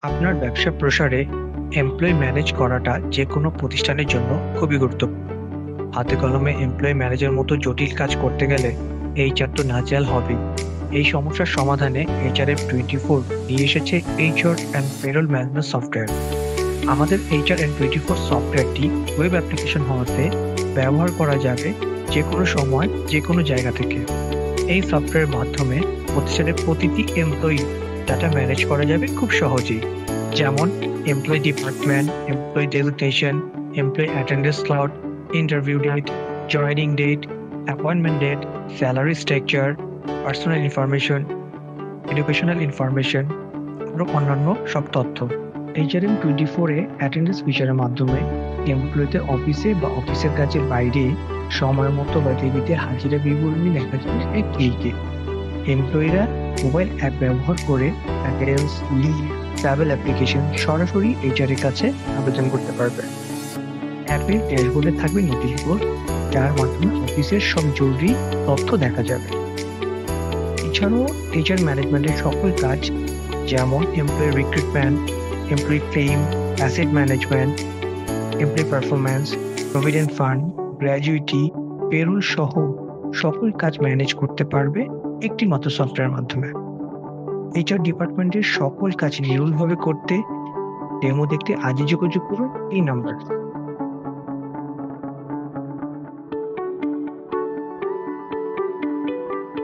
আপনার ব্যবসা প্রসারে এমপ্লয়ি ম্যানেজ করাটা যেকোনো প্রতিষ্ঠানের জন্য খুবই গুরুত্বপূর্ণ। হাতে কলমে এমপ্লয়ি ম্যানেজার মতো জটিল কাজ করতে গেলে এইচআর তো নাজেহাল হবেই। এই সমস্যার সমাধানে HRM24 নিয়ে এসেছে HR and payroll management software. আমাদের HRM24 সফটওয়্যারটি ওয়েব অ্যাপ্লিকেশন হওয়াতে ব্যবহার করা যাবে যে কোনো সময় যে কোনো জায়গা থেকে। এই সফটওয়্যারের মাধ্যমে প্রতিষ্ঠানের প্রতিটি এমপ্লয়ি ডাটা ম্যানেজ করা যাবে খুব সহজেই। যেমন employee department, employee designation, employee attendance cloud, interview date, joining date, appointment date, salary structure, personal information, educational information, আরও অন্যান্য সব তথ্য। HRM24 অ্যাটেন্ডেন্স ফিচারের মাধ্যমে এমপ্লয়ীদের অফিসে বা অফিসের কাজের বাইরে সময় মতো বা টিভিতে হাজিরা বিবরণী লেখা যায় এক ক্লিকে। এমপ্লয়িরা মোবাইল অ্যাপ ব্যবহার করে অ্যাটেন্ডেন্স, লিভ, ট্রাভেল অ্যাপ্লিকেশন সরাসরি এইচআর এর কাছে আবেদন করতে পারবে। অ্যাপের ড্যাশবোর্ডে থাকবে নোটিশ বোর্ড, যার মাধ্যমে অফিসের সব জরুরি তথ্য দেখা যাবে। এছাড়াও এইচআর ম্যানেজমেন্টের সকল কাজ, যেমন employee recruitment, employee claim, asset management, employee performance, provident fund, gratuity, payroll সহ সকল কাজ ম্যানেজ করতে পারবে একটি মাত্র সফটওয়্যারের মাধ্যমে। এইচআর ডিপার্টমেন্টের সকল কাজ নির্ভুলভাবে করতে ডেমো দেখতে আজই যোগাযোগ করুন এই নাম্বার।